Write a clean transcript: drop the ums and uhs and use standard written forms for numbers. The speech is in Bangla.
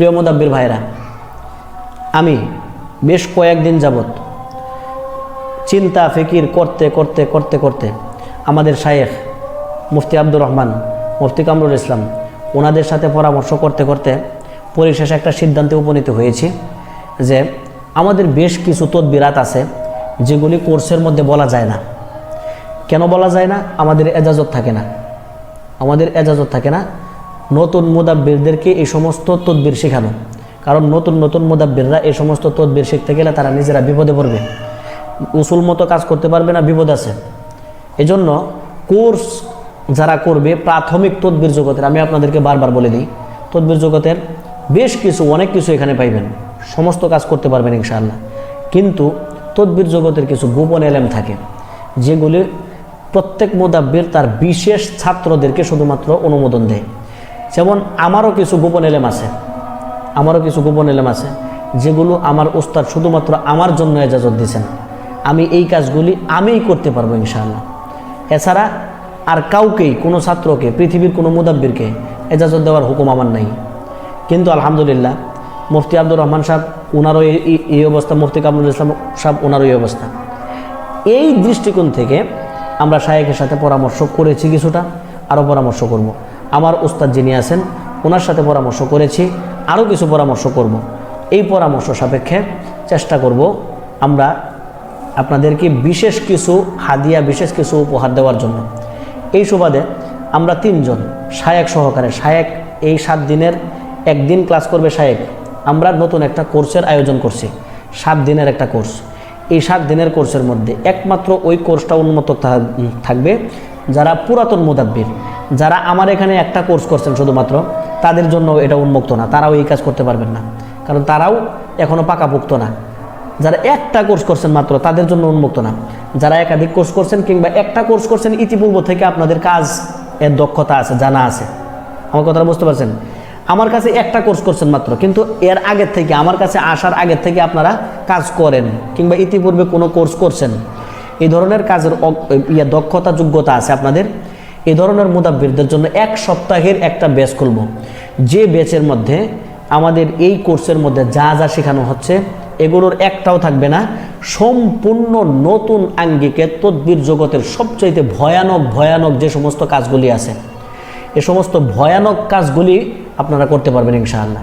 প্রিয় মুদাব্বির ভাইরা, আমি বেশ কয়েকদিন যাবত চিন্তা ফিকির করতে করতে করতে করতে আমাদের শায়েখ মুফতি আব্দুর রহমান, মুফতি কামরুল ইসলাম ওনাদের সাথে পরামর্শ করতে করতে পরিশেষে একটা সিদ্ধান্তে উপনীত হয়েছি যে আমাদের বেশ কিছু তদবিরাত আছে যেগুলি কোর্সের মধ্যে বলা যায় না। কেন বলা যায় না? আমাদের এজাজত থাকে না। আমাদের এজাজত থাকে না নতুন মুদাব্বিরদেরকে এই সমস্ত তদবির শেখানো। কারণ নতুন নতুন মুদাব্বিররা এই সমস্ত তদবির শিখতে গেলে তারা নিজেরা বিপদে পড়বে, উসুল মতো কাজ করতে পারবে না, বিপদ আছে। এজন্য কোর্স যারা করবে প্রাথমিক তদবির জগতের, আমি আপনাদেরকে বারবার বলে দিই, তদবির জগতের বেশ কিছু অনেক কিছু এখানে পাইবেন, সমস্ত কাজ করতে পারবেন ইনশাআল্লাহ। কিন্তু তদবির জগতের কিছু গোপন এলেম থাকে যেগুলি প্রত্যেক মুদাব্বির তার বিশেষ ছাত্রদেরকে শুধুমাত্র অনুমোদন দেয়। যেমন আমারও কিছু গোপন এলেম আছে, যেগুলো আমার উস্তাদ শুধুমাত্র আমার জন্য এজাজত দিয়েছেন। আমি এই কাজগুলি আমিই করতে পারবো ইনশাআল্লাহ। এছাড়া আর কাউকেই, কোনো ছাত্রকে, পৃথিবীর কোনো মুদাব্বিরকে এজাজত দেওয়ার হুকুম আমার নাই। কিন্তু আলহামদুলিল্লাহ মুফতি আব্দুর রহমান সাহেব ওনারও এই অবস্থা, মুফতি কামরুল ইসলাম সাহেব ওনারও এই অবস্থা। এই দৃষ্টিকোণ থেকে আমরা শায়েখের সাথে পরামর্শ করেছি, কিছুটা আরও পরামর্শ করব। আমার উস্তাদ যিনি আছেন ওনার সাথে পরামর্শ করেছি, আরও কিছু পরামর্শ করব। এই পরামর্শ সাপেক্ষে চেষ্টা করব আমরা আপনাদেরকে বিশেষ কিছু হাদিয়া, বিশেষ কিছু উপহার দেওয়ার জন্য। এই সুবাদে আমরা তিনজন শায়েখ সহকারে, শায়েখ এই 7 দিনের একদিন ক্লাস করবে শায়েখ। আমরা নতুন একটা কোর্সের আয়োজন করছি, 7 দিনের একটা কোর্স। এই 7 দিনের কোর্সের মধ্যে একমাত্র ওই কোর্সটা উন্মুক্ত থাকবে যারা পুরাতন মুদাব্বির, যারা আমার এখানে একটা কোর্স করছেন শুধুমাত্র, তাদের জন্য এটা উন্মুক্ত না। তারাও এই কাজ করতে পারবেন না, কারণ তারাও এখনও পাকাপোক্ত না। যারা একটা কোর্স করছেন মাত্র, তাদের জন্য উন্মুক্ত না। যারা একাধিক কোর্স করছেন কিংবা একটা কোর্স করছেন, ইতিপূর্ব থেকে আপনাদের কাজ এর দক্ষতা আছে, জানা আছে, আমার কথাটা বুঝতে পারছেন? আমার কাছে একটা কোর্স করছেন মাত্র, কিন্তু এর আগের থেকে, আমার কাছে আসার আগের থেকে আপনারা কাজ করেন কিংবা ইতিপূর্বে কোনো কোর্স করছেন, এই ধরনের কাজের দক্ষতা, যোগ্যতা আছে আপনাদের। এই ধরনের মুদাব্বিরদের জন্য 1 সপ্তাহের একটা ব্যাচ খুলব, যে ব্যাচের মধ্যে আমাদের এই কোর্সের মধ্যে যা যা শেখানো হচ্ছে এগুলোর একটাও থাকবে না। সম্পূর্ণ নতুন আঙ্গিকে তদবির জগতের সবচাইতে ভয়ানক যে সমস্ত কাজগুলি আছে, এ সমস্ত ভয়ানক কাজগুলি আপনারা করতে পারবেন ইনশাআল্লাহ।